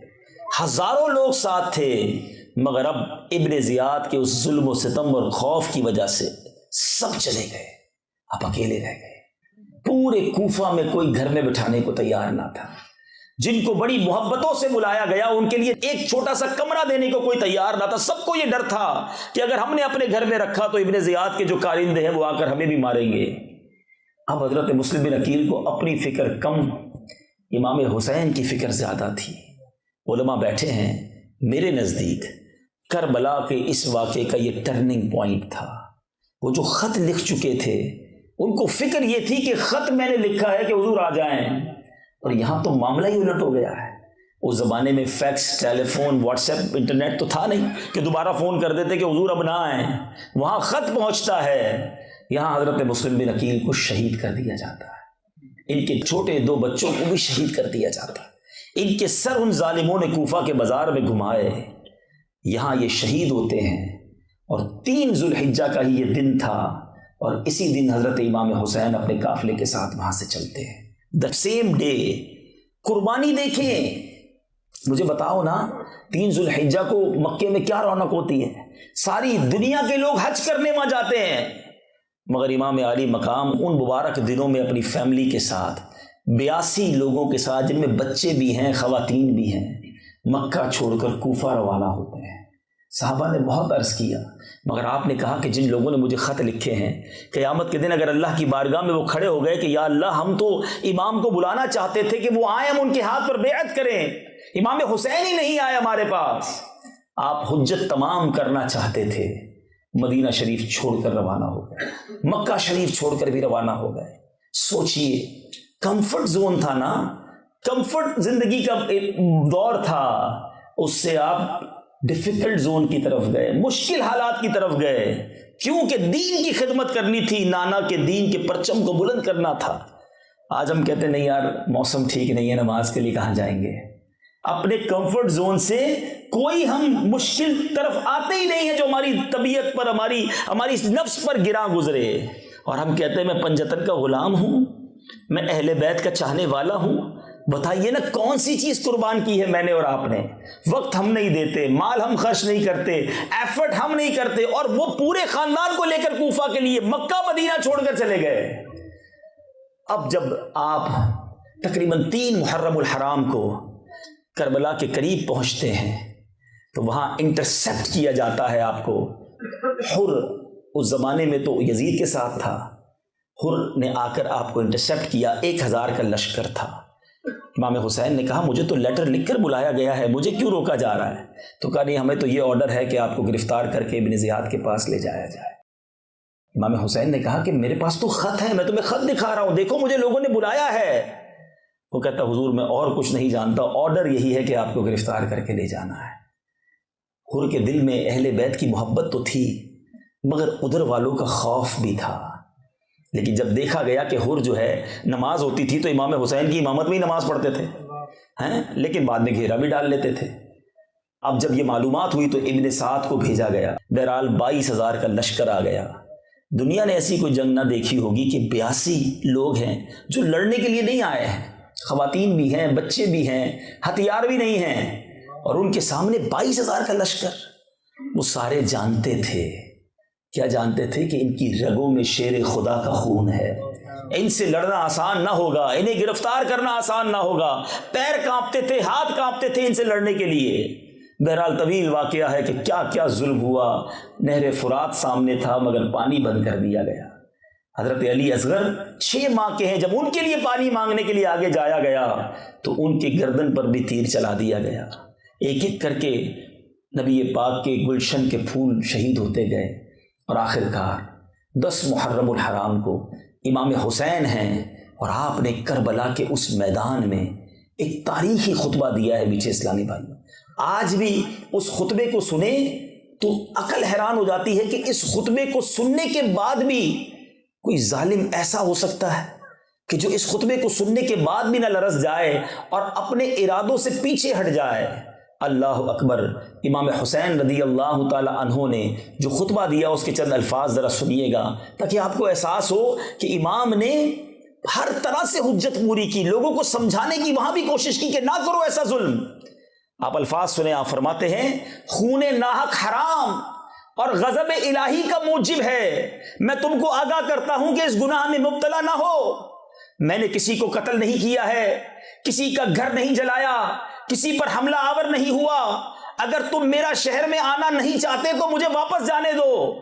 ہزاروں لوگ ساتھ تھے، مگر اب ابن زیاد کے اس ظلم و ستم اور خوف کی وجہ سے سب چلے گئے، اب اکیلے رہ گئے۔ پورے کوفہ میں کوئی گھر میں بٹھانے کو تیار نہ تھا، جن کو بڑی محبتوں سے بلایا گیا ان کے لیے ایک چھوٹا سا کمرہ دینے کو کوئی تیار نہ تھا۔ سب کو یہ ڈر تھا کہ اگر ہم نے اپنے گھر میں رکھا تو ابن زیاد کے جو کارندے ہیں وہ آ کر ہمیں بھی ماریں گے۔ اب حضرت مسلم بن عقیل کو اپنی فکر کم، امام حسین کی فکر زیادہ تھی۔ علماء بیٹھے ہیں، میرے نزدیک کربلا کے اس واقعے کا یہ ٹرننگ پوائنٹ تھا۔ وہ جو خط لکھ چکے تھے ان کو فکر یہ تھی کہ خط میں نے لکھا ہے کہ حضور آ جائیں، اور یہاں تو معاملہ ہی الٹ ہو گیا ہے۔ اس زمانے میں فیکس، ٹیلی فون، واٹس ایپ، انٹرنیٹ تو تھا نہیں کہ دوبارہ فون کر دیتے کہ حضور اب نہ آئیں، وہاں خط پہنچتا ہے، یہاں حضرت مسلم بن عقیل کو شہید کر دیا جاتا ہے، ان کے چھوٹے 2 بچوں کو بھی شہید کر دیا جاتا ہے، ان کے سر ان ظالموں نے کوفہ کے بازار میں گھمائے، یہاں یہ شہید ہوتے ہیں، اور 3 ذوالحجہ کا ہی یہ دن تھا، اور اسی دن حضرت امام حسین اپنے قافلے کے ساتھ وہاں سے چلتے ہیں۔ دا سیم ڈے قربانی دیکھیں، مجھے بتاؤ نا 3 ذوالحجہ کو مکے میں کیا رونق ہوتی ہے، ساری دنیا کے لوگ حج کرنے وہاں جاتے ہیں، مگر امام عالی مقام ان مبارک دنوں میں اپنی فیملی کے ساتھ 82 لوگوں کے ساتھ، جن میں بچے بھی ہیں خواتین بھی ہیں، مکہ چھوڑ کر کوفہ روانہ ہوتے ہیں۔ صحابہ نے بہت عرض کیا، مگر آپ نے کہا کہ جن لوگوں نے مجھے خط لکھے ہیں قیامت کے دن اگر اللہ کی بارگاہ میں وہ کھڑے ہو گئے کہ یا اللہ ہم تو امام کو بلانا چاہتے تھے کہ وہ آئیں، ہم ان کے ہاتھ پر بیعت کریں، امام حسین ہی نہیں آئے ہمارے پاس، آپ حجت تمام کرنا چاہتے تھے، مدینہ شریف چھوڑ کر روانہ ہو گئے، مکہ شریف چھوڑ کر بھی روانہ ہو گئے۔ سوچئے، کمفرٹ زون تھا نا، کمفرٹ زندگی کا ایک دور تھا، اس سے آپ ڈیفیکلٹ زون کی طرف گئے، مشکل حالات کی طرف گئے، کیونکہ دین کی خدمت کرنی تھی، نانا کے دین کے پرچم کو بلند کرنا تھا۔ آج ہم کہتے ہیں نہیں یار موسم ٹھیک نہیں ہے، نماز کے لیے کہاں جائیں گے، اپنے کمفرٹ زون سے کوئی ہم مشکل طرف آتے ہی نہیں ہے جو ہماری طبیعت پر، ہماری نفس پر گراں گزرے، اور ہم کہتے ہیں میں پنجتن کا غلام ہوں، میں اہل بیت کا چاہنے والا ہوں۔ بتائیے نا کون سی چیز قربان کی ہے میں نے اور آپ نے؟ وقت ہم نہیں دیتے، مال ہم خرچ نہیں کرتے، ایفرٹ ہم نہیں کرتے، اور وہ پورے خاندان کو لے کر کوفہ کے لیے مکہ مدینہ چھوڑ کر چلے گئے۔ اب جب آپ تقریباً 3 محرم الحرام کو کربلا کے قریب پہنچتے ہیں تو وہاں انٹرسیپٹ کیا جاتا ہے آپ کو۔ حر اس زمانے میں تو یزید کے ساتھ تھا، حر نے آ کر آپ کو انٹرسیپٹ کیا، 1000 کا لشکر تھا۔ امام حسین نے کہا مجھے تو لیٹر لکھ کر بلایا گیا ہے، مجھے کیوں روکا جا رہا ہے؟ تو کہا نہیں، ہمیں تو یہ آرڈر ہے کہ آپ کو گرفتار کر کے ابن زیاد کے پاس لے جایا جائے۔ امام حسین نے کہا کہ میرے پاس تو خط ہے، میں تمہیں خط دکھا رہا ہوں، دیکھو مجھے لوگوں نے بلایا ہے۔ وہ کہتا حضور میں اور کچھ نہیں جانتا، آرڈر یہی ہے کہ آپ کو گرفتار کر کے لے جانا ہے۔ حر کے دل میں اہل بیت کی محبت تو تھی، مگر ادھر والوں کا خوف بھی تھا۔ لیکن جب دیکھا گیا کہ حر جو ہے نماز ہوتی تھی تو امام حسین کی امامت میں ہی نماز پڑھتے تھے، لیکن بعد میں گھیرا بھی ڈال لیتے تھے۔ اب جب یہ معلومات ہوئی تو ابن سعد کو بھیجا گیا، بہرحال 22,000 کا لشکر آ گیا۔ دنیا نے ایسی کوئی جنگ نہ دیکھی ہوگی کہ 82 لوگ ہیں جو لڑنے کے لیے نہیں آئے ہیں، خواتین بھی ہیں، بچے بھی ہیں، ہتھیار بھی نہیں ہیں، اور ان کے سامنے 22,000 کا لشکر۔ وہ سارے جانتے تھے کیا جانتے تھے کہ ان کی رگوں میں شیر خدا کا خون ہے، ان سے لڑنا آسان نہ ہوگا، انہیں گرفتار کرنا آسان نہ ہوگا، پیر کانپتے تھے، ہاتھ کانپتے تھے ان سے لڑنے کے لیے۔ بہرحال طویل واقعہ ہے کہ کیا کیا ظلم ہوا، نہر فرات سامنے تھا مگر پانی بند کر دیا گیا۔ حضرت علی اصغر 6 ماہ کے ہیں، جب ان کے لیے پانی مانگنے کے لیے آگے جایا گیا تو ان کے گردن پر بھی تیر چلا دیا گیا۔ ایک ایک کر کے نبی پاک کے گلشن کے پھول شہید ہوتے گئے، اور آخر کار 10 محرم الحرام کو امام حسین ہیں، اور آپ نے کربلا کے اس میدان میں ایک تاریخی خطبہ دیا ہے۔ میٹھے اسلامی بھائی، آج بھی اس خطبے کو سنیں تو عقل حیران ہو جاتی ہے کہ اس خطبے کو سننے کے بعد بھی کوئی ظالم ایسا ہو سکتا ہے کہ جو اس خطبے کو سننے کے بعد بھی نہ لرز جائے اور اپنے ارادوں سے پیچھے ہٹ جائے۔ اللہ اکبر۔ امام حسین رضی اللہ تعالی عنہ نے جو خطبہ دیا اس کے چند الفاظ ذرا سنیے گا تاکہ آپ کو احساس ہو کہ امام نے ہر طرح سے حجت پوری کی، لوگوں کو سمجھانے کی وہاں بھی کوشش کی کہ نہ کرو ایسا ظلم۔ آپ الفاظ سنیں، آپ فرماتے ہیں خون ناحق حرام اور غضب الہی کا موجب ہے، میں تم کو آگاہ کرتا ہوں کہ اس گناہ میں مبتلا نہ ہو۔ میں نے کسی کو قتل نہیں کیا ہے، کسی کا گھر نہیں جلایا، کسی پر حملہ آور نہیں ہوا۔ اگر تم میرا شہر میں آنا نہیں چاہتے تو مجھے واپس جانے دو،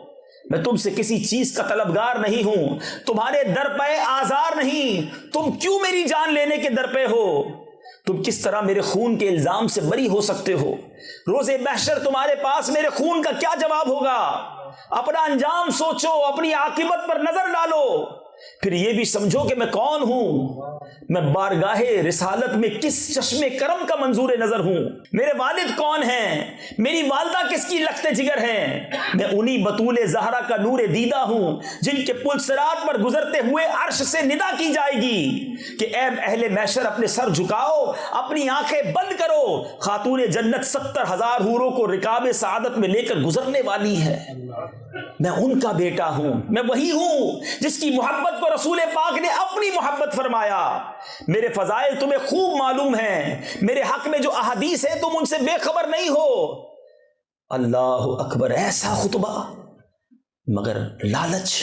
میں تم سے کسی چیز کا طلبگار نہیں ہوں، تمہارے در پہ آزار نہیں، تم کیوں میری جان لینے کے در پہ ہو؟ تم کس طرح میرے خون کے الزام سے بری ہو سکتے ہو؟ روز محشر تمہارے پاس میرے خون کا کیا جواب ہوگا؟ اپنا انجام سوچو، اپنی عاقبت پر نظر ڈالو، پھر یہ بھی سمجھو کہ میں کون ہوں، میں بارگاہ رسالت میں کس چشم کرم کا منظور نظر ہوں، میرے والد کون ہیں، میری والدہ کس کی لخت جگر ہیں، میں انہی بطول زہرا کا نور دیدہ ہوں جن کے پل صراط پر گزرتے ہوئے عرش سے ندا کی جائے گی کہ اے اہل محشر اپنے سر جھکاؤ، اپنی آنکھیں بند کرو، خاتون جنت 70,000 حوروں کو رکاب سعادت میں لے کر گزرنے والی ہے۔ میں ان کا بیٹا ہوں، میں وہی ہوں جس کی محبت کو رسول پاک نے اپنی محبت فرمایا۔ میرے فضائل تمہیں خوب معلوم ہیں، میرے حق میں جو احادیث ہیں تم ان سے بے خبر نہیں ہو۔ اللہ اکبر، ایسا خطبہ! مگر لالچ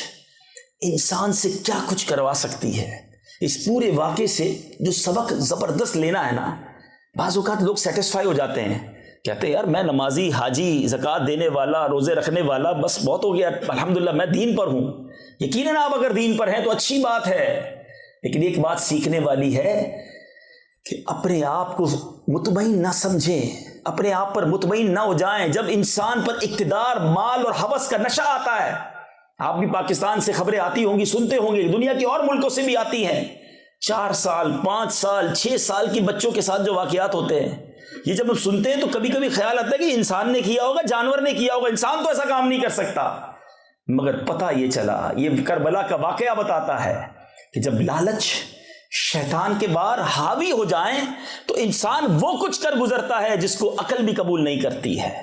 انسان سے کیا کچھ کروا سکتی ہے۔ اس پورے واقعے سے جو سبق زبردست لینا ہے نا، بعض اوقات لوگ سیٹسفائی ہو جاتے ہیں، کہتے ہیں یار میں نمازی، حاجی، زکوٰۃ دینے والا، روزے رکھنے والا، بس بہت ہو گیا، الحمدللہ میں دین پر ہوں۔ یقیناً آپ اگر دین پر ہیں تو اچھی بات ہے، لیکن ایک بات سیکھنے والی ہے کہ اپنے آپ کو مطمئن نہ سمجھیں، اپنے آپ پر مطمئن نہ ہو جائیں۔ جب انسان پر اقتدار، مال اور ہوس کا نشہ آتا ہے، آپ بھی پاکستان سے خبریں آتی ہوں گی، سنتے ہوں گے، دنیا کے اور ملکوں سے بھی آتی ہیں، 4 سال، 5 سال، 6 سال کی بچوں کے ساتھ جو واقعات ہوتے ہیں، یہ جب ہم سنتے ہیں تو کبھی کبھی خیال آتا ہے کہ انسان نے کیا ہوگا، جانور نے کیا ہوگا، انسان تو ایسا کام نہیں کر سکتا۔ مگر پتہ یہ چلا، یہ کربلا کا واقعہ بتاتا ہے کہ جب لالچ، شیطان کے بار حاوی ہو جائیں تو انسان وہ کچھ کر گزرتا ہے جس کو عقل بھی قبول نہیں کرتی ہے۔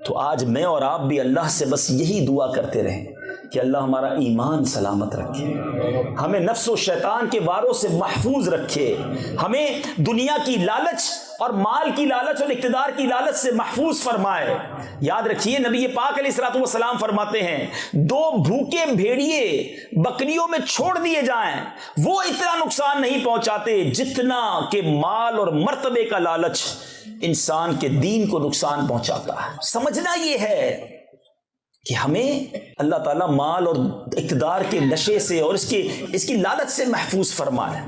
تو آج میں اور آپ بھی اللہ سے بس یہی دعا کرتے رہیں کہ اللہ ہمارا ایمان سلامت رکھے، ہمیں نفس و شیطان کے واروں سے محفوظ رکھے، ہمیں دنیا کی لالچ اور مال کی لالچ اور اقتدار کی لالچ سے محفوظ فرمائے۔ یاد رکھیے نبی پاک علیہ الصلوۃ والسلام فرماتے ہیں 2 بھوکے بھیڑیے بکریوں میں چھوڑ دیے جائیں، وہ اتنا نقصان نہیں پہنچاتے جتنا کہ مال اور مرتبے کا لالچ انسان کے دین کو نقصان پہنچاتا ہے۔ سمجھنا یہ ہے کہ ہمیں اللہ تعالیٰ مال اور اقتدار کے نشے سے اور اس کی لالچ سے محفوظ فرمائے۔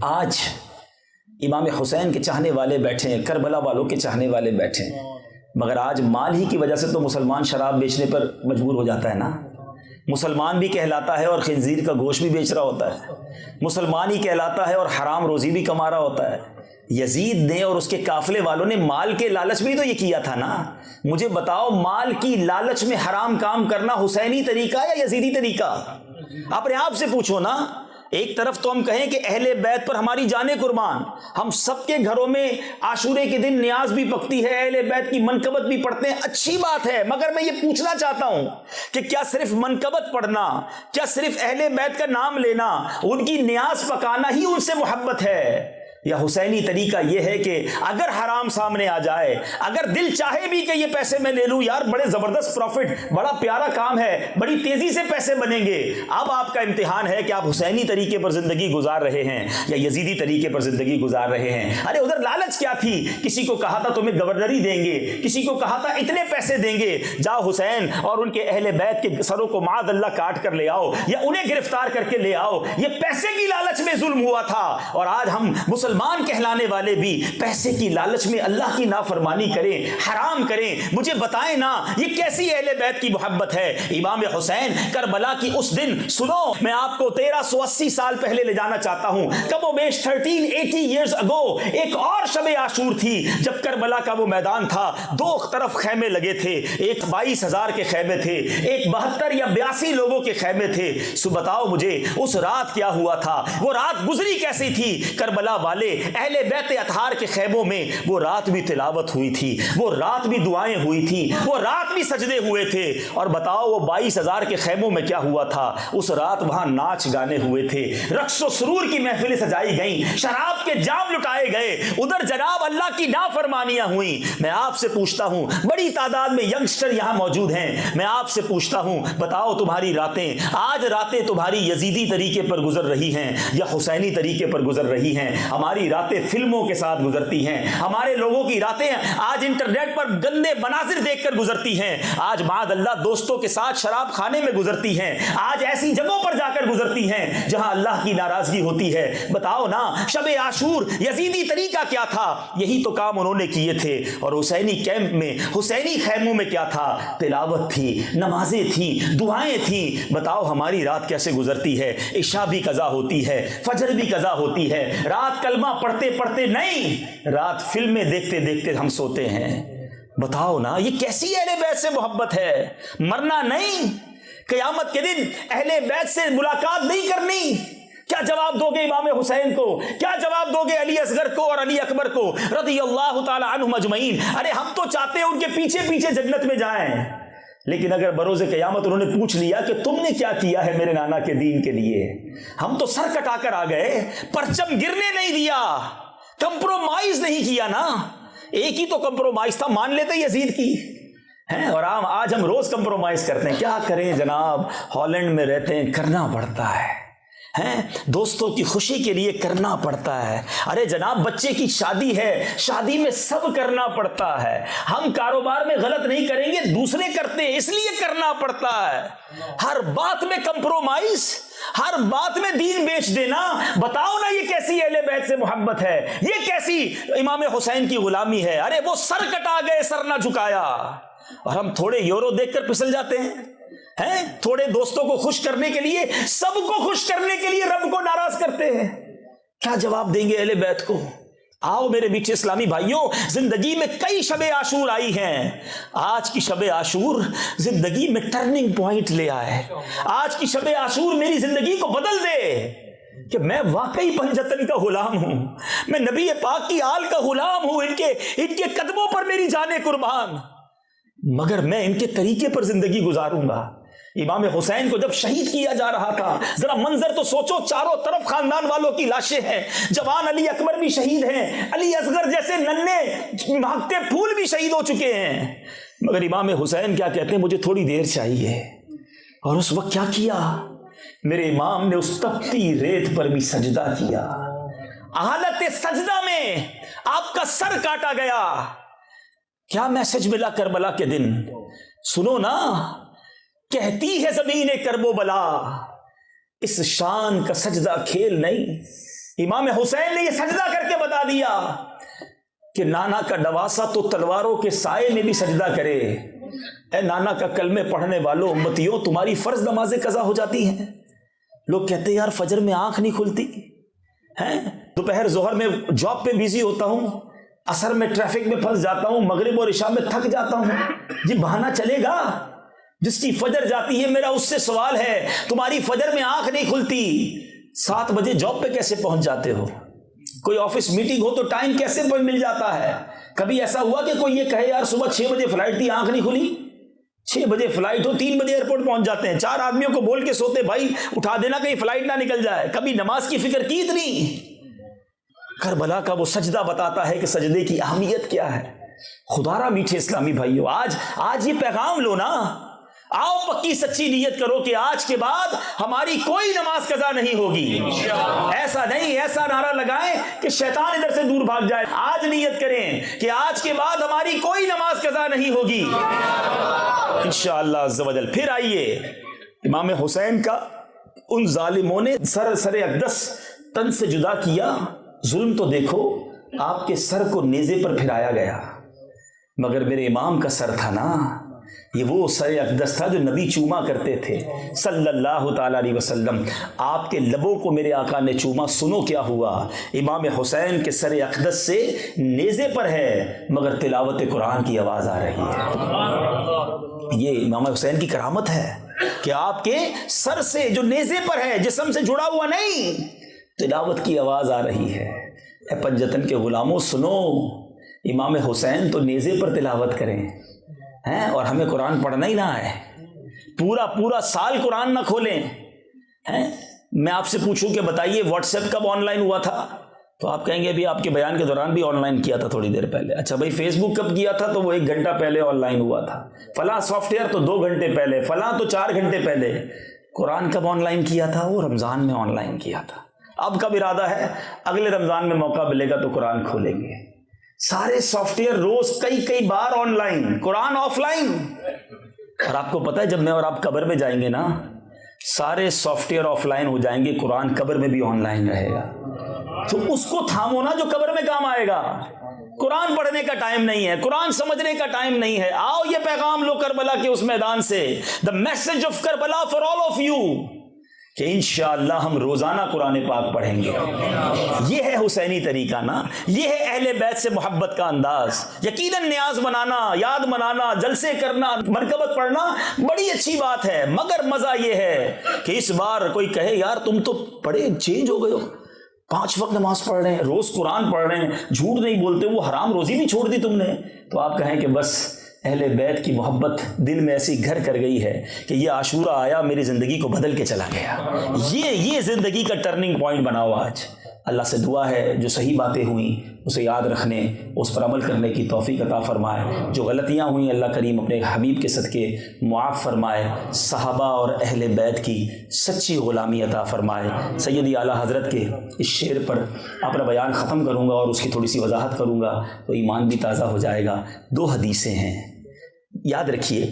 آج امام حسین کے چاہنے والے بیٹھے ہیں، کربلا والوں کے چاہنے والے بیٹھے ہیں، مگر آج مال ہی کی وجہ سے تو مسلمان شراب بیچنے پر مجبور ہو جاتا ہے نا۔ مسلمان بھی کہلاتا ہے اور خنزیر کا گوشت بھی بیچ رہا ہوتا ہے، مسلمان ہی کہلاتا ہے اور حرام روزی بھی کما رہا ہوتا ہے۔ یزید نے اور اس کے قافلے والوں نے مال کے لالچ میں تو یہ کیا تھا نا۔ مجھے بتاؤ، مال کی لالچ میں حرام کام کرنا حسینی طریقہ یا یزیدی طریقہ؟ اپنے آپ سے پوچھو نا۔ ایک طرف تو ہم کہیں کہ اہل بیت پر ہماری جانیں قربان، ہم سب کے گھروں میں عاشورے کے دن نیاز بھی پکتی ہے، اہل بیت کی منقبت بھی پڑھتے ہیں، اچھی بات ہے، مگر میں یہ پوچھنا چاہتا ہوں کہ کیا صرف منقبت پڑھنا، کیا صرف اہل بیت کا نام لینا، ان کی نیاز پکانا ہی ان سے محبت ہے، یا حسینی طریقہ یہ ہے کہ اگر حرام سامنے آ جائے، اگر دل چاہے بھی کہ یہ پیسے میں لے لوں، یار بڑے زبردست پروفٹ، بڑا پیارا کام ہے، بڑی تیزی سے پیسے بنیں گے، اب آپ کا امتحان ہے کہ آپ حسینی طریقے پر زندگی گزار رہے ہیں یا یزیدی طریقے پر زندگی گزار رہے ہیں۔ ارے ادھر لالچ کیا تھی، کسی کو کہا تھا تمہیں گورنری دیں گے، کسی کو کہا تھا اتنے پیسے دیں گے، جاؤ حسین اور ان کے اہل بیت کے سروں کو معاذ اللہ کاٹ کر لے آؤ یا انہیں گرفتار کر کے لے آؤ۔ یہ پیسے کی لالچ میں ظلم ہوا تھا، اور آج ہم مسلمان کہلانے والے بھی پیسے کی لالچ میں اللہ کی نافرمانی کریں، حرام کریں۔ مجھے بتائیں نا یہ کیسی اہل بیت کی محبت ہے۔ امام حسین کربلا کی اس دن، سنو میں آپ کو 1380 سال پہلے لے جانا چاہتا ہوں، کم و بیش 1380 ایئرز اگو ایک اور شب عاشور تھی جب کربلا کا وہ میدان تھا، دو طرف خیمے لگے تھے، ایک 22,000 کے خیمے تھے، ایک 72 یا 82 لوگوں کے خیمے تھے۔ سو بتاؤ مجھے اس رات کیا ہوا تھا، وہ رات گزری کیسی تھی؟ کربلا والے اہل بیت اطہار کے خیموں میں وہ رات بھی تلاوت ہوئی تھی، وہ رات بھی دعائیں ہوئی تھی، وہ رات بھی سجدے ہوئے تھے۔ اور بتاؤ وہ 22,000 کے خیموں میں کیا ہوا تھا؟ اس رات وہاں ناچ گانے ہوئے تھے، رقص و سرور کی محفلیں سجائی گئیں، شراب کے جام لٹائے گئے، ادھر جناب اللہ کی نافرمانیاں ہوئیں۔ میں آپ سے پوچھتا ہوں، بڑی تعداد میں ینگسٹر یہاں موجود ہیں، میں آپ سے پوچھتا ہوں بتاؤ تمہاری راتیں، آج راتیں تمہاری یزیدی طریقے پر گزر رہی ہیں یا حسینی طریقے پر گزر رہی ہیں؟ ہماری راتیں فلموں کے ساتھ گزرتی ہیں، ہمارے لوگوں کی راتیں آج انٹرنیٹ پر گندے مناظر دیکھ کر گزرتی ہیں، آج معاذ اللہ دوستوں کے ساتھ شراب خانے میں گزرتی ہیں، آج ایسی جگہوں پر جا کر گزرتی ہیں جہاں اللہ کی ناراضگی ہوتی ہے۔ بتاؤ نا شب عاشور یزیدی طریقہ کیا تھا؟ یہی تو کام انہوں نے کیے تھے۔ اور حسینی کیمپ میں، حسینی خیموں میں کیا تھا؟ تلاوت تھی، نمازیں تھیں، دعائیں تھیں۔ بتاؤ ہماری رات کیسے گزرتی ہے؟ عشاء بھی قضا ہوتی ہے، فجر بھی قضا ہوتی ہے، رات کلمہ پڑھتے پڑھتے نہیں، رات فلمیں دیکھتے دیکھتے ہم سوتے ہیں۔ بتاؤ نا یہ کیسی اہل بیت سے محبت ہے؟ مرنا نہیں، قیامت کے دن اہل بیت سے ملاقات نہیں کرنی۔ کیا جواب دو گے امام حسین کو؟ کیا جواب دو گے علی اصغر کو اور علی اکبر کو رضی اللہ تعالی عنہم اجمعین؟ ارے ہم تو چاہتے ہیں ان کے پیچھے پیچھے جنت میں جائیں، لیکن اگر بروز قیامت انہوں نے پوچھ لیا کہ تم نے کیا کیا ہے میرے نانا کے دین کے لیے، ہم تو سر کٹا کر آ گئے، پرچم گرنے نہیں دیا، کمپرومائز نہیں کیا نا۔ ایک ہی تو کمپرومائز تھا، مان لیتے یزید کی ہیں، اور آج ہم روز کمپرومائز کرتے ہیں۔ کیا کریں جناب، ہالینڈ میں رہتے ہیں، کرنا پڑتا ہے، دوستوں کی خوشی کے لیے کرنا پڑتا ہے۔ ارے جناب بچے کی شادی ہے، شادی میں سب کرنا پڑتا ہے۔ ہم کاروبار میں غلط نہیں کریں گے، دوسرے کرتے ہیں اس لیے کرنا پڑتا ہے۔ ہر بات میں کمپرومائز، ہر بات میں دین بیچ دینا۔ بتاؤ نا یہ کیسی اہل بیت سے محبت ہے، یہ کیسی امام حسین کی غلامی ہے؟ ارے وہ سر کٹا گئے، سر نہ جھکایا، اور ہم تھوڑے یورو دیکھ کر پھسل جاتے ہیں، تھوڑے دوستوں کو خوش کرنے کے لیے، سب کو خوش کرنے کے لیے رب کو ناراض کرتے ہیں۔ کیا جواب دیں گے اہل بیت کو؟ آؤ میرے میٹھے اسلامی بھائیوں، زندگی میں کئی شب عاشور آئی ہیں، آج کی شب عاشور زندگی میں ٹرننگ پوائنٹ لے آئے۔ آج کی شب عاشور میری زندگی کو بدل دے کہ میں واقعی پنجتن کا غلام ہوں، میں نبی پاک کی آل کا غلام ہوں، ان کے قدموں پر میری جانیں قربان، مگر میں ان کے طریقے پر زندگی گزاروں گا۔ امام حسین کو جب شہید کیا جا رہا تھا، ذرا منظر تو سوچو، چاروں طرف خاندان والوں کی لاشیں ہیں، جوان علی اکبر بھی شہید ہیں، علی اصغر جیسے ننھے مہکتے پھول بھی شہید ہو چکے ہیں، مگر امام حسین کیا کہتے ہیں؟ مجھے تھوڑی دیر چاہیے۔ اور اس وقت کیا کیا؟ میرے امام نے اس تپتی ریت پر بھی سجدہ کیا، حالت سجدہ میں آپ کا سر کاٹا گیا۔ کیا میسج ملا کربلا کے دن؟ سنو نا، کہتی ہے زمین کرب و بلا، اس شان کا سجدہ کھیل نہیں۔ امام حسین نے یہ سجدہ کر کے بتا دیا کہ نانا کا نواسا تو تلواروں کے سائے میں بھی سجدہ کرے۔ اے نانا کا کلمے پڑھنے والوں امتیوں، تمہاری فرض نمازیں قضا ہو جاتی ہیں۔ لوگ کہتے ہیں یار فجر میں آنکھ نہیں کھلتی ہیں، دوپہر ظہر میں جاب پہ بیزی ہوتا ہوں، عصر میں ٹریفک میں پھنس جاتا ہوں، مغرب اور عشاء میں تھک جاتا ہوں۔ جی بہانہ چلے گا؟ جس کی فجر جاتی ہے، میرا اس سے سوال ہے، تمہاری فجر میں آنکھ نہیں کھلتی، 7 بجے جاب پہ کیسے پہنچ جاتے ہو؟ کوئی آفس میٹنگ ہو تو ٹائم کیسے مل جاتا ہے؟ کبھی ایسا ہوا کہ کوئی یہ کہے یار صبح 6 بجے فلائٹ تھی، آنکھ نہیں کھلی؟ 6 بجے فلائٹ ہو، 3 بجے ایئرپورٹ پہنچ جاتے ہیں، 4 آدمیوں کو بول کے سوتے بھائی اٹھا دینا کہیں فلائٹ نہ نکل جائے۔ کبھی نماز کی فکر کی اتنی؟ کربلا کا وہ سجدہ بتاتا ہے کہ سجدے کی اہمیت کیا ہے۔ خدارا میٹھے اسلامی بھائیو، آج یہ پیغام لو نا، آؤ پکی سچی نیت کرو کہ آج کے بعد ہماری کوئی نماز قضا نہیں ہوگی۔ ایسا نہیں، ایسا نعرہ لگائیں کہ شیطان ادھر سے دور بھاگ جائے۔ آج نیت کریں کہ آج کے بعد ہماری کوئی نماز قضا نہیں ہوگی انشاءاللہ عز و جل۔ پھر آئیے، امام حسین کا ان ظالموں نے سر اقدس تن سے جدا کیا، ظلم تو دیکھو، آپ کے سر کو نیزے پر پھرایا گیا، مگر میرے امام کا سر تھا نا، یہ وہ سر اقدس تھا جو نبی چوما کرتے تھے صلی اللہ تعالی علیہ وسلم۔ آپ کے لبوں کو میرے آقا نے چوما، سنو کیا ہوا، امام حسین کے سر اقدس سے نیزے پر ہے مگر تلاوت قرآن کی آواز آ رہی ہے۔ یہ امام حسین کی کرامت ہے کہ آپ کے سر سے جو نیزے پر ہے، جسم سے جڑا ہوا نہیں، تلاوت کی آواز آ رہی ہے۔ اے پنجتن کے غلاموں سنو، امام حسین تو نیزے پر تلاوت کریں ہیں اور ہمیں قرآن پڑھنا ہی نہ آئے، پورا سال قرآن نہ کھولیں ہیں۔ میں آپ سے پوچھوں کہ بتائیے واٹس ایپ کب آن لائن ہوا تھا، تو آپ کہیں گے ابھی آپ کے بیان کے دوران بھی آن لائن کیا تھا تھوڑی دیر پہلے۔ اچھا بھائی فیس بک کب کیا تھا، تو وہ 1 گھنٹہ پہلے آن لائن ہوا تھا۔ فلاں سافٹ ویئر تو 2 گھنٹے پہلے، فلاں تو 4 گھنٹے پہلے۔ قرآن کب آن لائن کیا تھا، وہ رمضان میں آن لائن کیا تھا۔ اب کب ارادہ ہے، اگلے رمضان میں موقع ملے گا تو قرآن کھولیں گے۔ سارے سافٹ ویئر روز کئی بار online, Quran offline. اور آپ کو پتہ ہے جب میں اور آپ قبر میں جائیں گے نا، سارے سافٹ ویئر آف لائن ہو جائیں گے، قرآن قبر میں بھی آن لائن رہے گا۔ تو اس کو تھامو نا جو قبر میں کام آئے گا۔ قرآن پڑھنے کا ٹائم نہیں ہے، قرآن سمجھنے کا ٹائم نہیں ہے۔ آؤ یہ پیغام لو کربلا کے اس میدان سے، the message of Karbala for all of you، کہ انشاءاللہ ہم روزانہ قرآن پاک پڑھیں گے۔ یہ ہے حسینی طریقہ نا، یہ ہے اہل بیت سے محبت کا انداز۔ یقیناً نیاز منانا، یاد منانا، جلسے کرنا، مرکبت پڑھنا بڑی اچھی بات ہے، مگر مزہ یہ ہے کہ اس بار کوئی کہے یار تم تو بڑے چینج ہو گئے ہو، 5 وقت نماز پڑھ رہے ہیں، روز قرآن پڑھ رہے ہیں، جھوٹ نہیں بولتے، وہ حرام روزی بھی چھوڑ دی تم نے، تو آپ کہیں کہ بس اہل بیت کی محبت دل میں ایسی گھر کر گئی ہے کہ یہ عاشورہ آیا میری زندگی کو بدل کے چلا گیا۔ یہ زندگی کا ٹرننگ پوائنٹ بناؤ آج۔ اللہ سے دعا ہے جو صحیح باتیں ہوئیں اسے یاد رکھنے، اس پر عمل کرنے کی توفیق عطا فرمائے۔ جو غلطیاں ہوئیں اللہ کریم اپنے حبیب کے صدقے معاف فرمائے، صحابہ اور اہل بیت کی سچی غلامی عطا فرمائے۔ سیدی اعلیٰ حضرت کے اس شعر پر اپنا بیان ختم کروں گا اور اس کی تھوڑی سی وضاحت کروں گا تو ایمان بھی تازہ ہو جائے گا۔ 2 حدیثیں ہیں، یاد رکھیے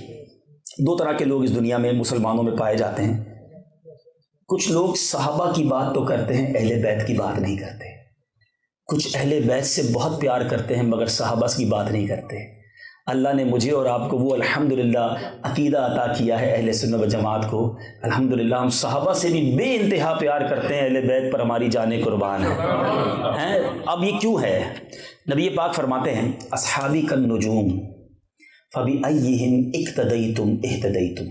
2 طرح کے لوگ اس دنیا میں مسلمانوں میں پائے جاتے ہیں۔ کچھ لوگ صحابہ کی بات تو کرتے ہیں، اہل بیت کی بات نہیں کرتے۔ کچھ اہل بیت سے بہت پیار کرتے ہیں مگر صحابہ کی بات نہیں کرتے۔ اللہ نے مجھے اور آپ کو وہ الحمدللہ عقیدہ عطا کیا ہے اہل سنت و جماعت کو، الحمدللہ ہم صحابہ سے بھی بے انتہا پیار کرتے ہیں، اہل بیت پر ہماری جانیں قربان ہیں۔ اب یہ کیوں ہے؟ نبی پاک فرماتے ہیں اصحابی کالنجوم فَبِأَيِّهِمْ اِقْتَدَيْتُمْ اِهْتَدَيْتُمْ،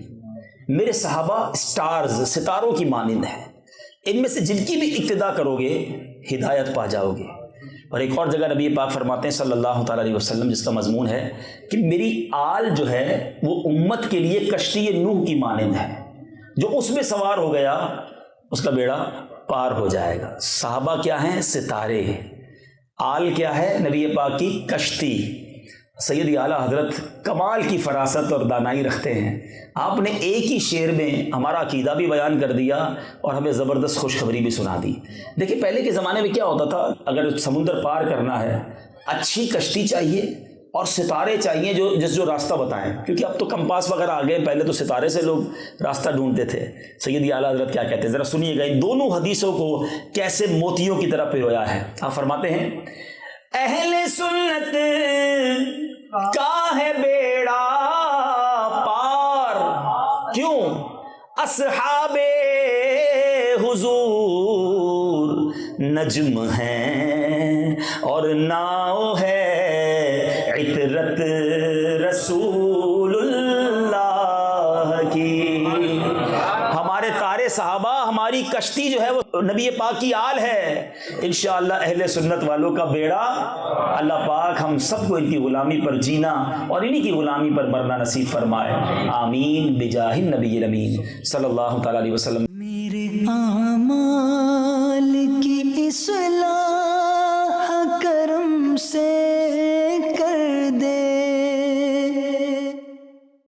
میرے صحابہ سٹارز، ستاروں کی مانند ہیں، ان میں سے جن کی بھی اقتدا کرو گے ہدایت پا جاؤ گے۔ اور ایک اور جگہ نبی پاک فرماتے ہیں صلی اللہ تعالیٰ علیہ وسلم، جس کا مضمون ہے کہ میری آل جو ہے وہ امت کے لیے کشتی نوح کی مانند ہے، جو اس میں سوار ہو گیا اس کا بیڑا پار ہو جائے گا۔ صحابہ کیا ہیں؟ ستارے۔ آل کیا ہے؟ نبی پاک کی کشتی۔ سیدی اعلیٰ حضرت کمال کی فراست اور دانائی رکھتے ہیں، آپ نے ایک ہی شعر میں ہمارا عقیدہ بھی بیان کر دیا اور ہمیں زبردست خوشخبری بھی سنا دی۔ دیکھیں پہلے کے زمانے میں کیا ہوتا تھا، اگر سمندر پار کرنا ہے اچھی کشتی چاہیے اور ستارے چاہیے جو راستہ بتائیں، کیونکہ اب تو کمپاس وغیرہ آ گئے، پہلے تو ستارے سے لوگ راستہ ڈھونڈتے تھے۔ سیدی اعلیٰ حضرت کیا کہتے ہیں، ذرا سنیے گا ان دونوں حدیثوں کو کیسے موتیوں کی طرح پرویا ہے۔ آپ فرماتے ہیں اہل سنت کا ہے بیڑا پار، کیوں؟ اصحاب حضور نجم ہیں اور ناؤ ہے عطرت رسول اللہ کی۔ ہمارے تارے صحابہ، ہماری کشتی جو ہے وہ نبی پاک کی آل ہے۔ انشاءاللہ اہل سنت والوں کا بیڑا، اللہ پاک ہم سب کو ان کی غلامی پر جینا اور انہی کی غلامی پر مرنا نصیب فرمائے، آمین بجاہ النبی الامین صلی اللہ تعالی علیہ وسلم۔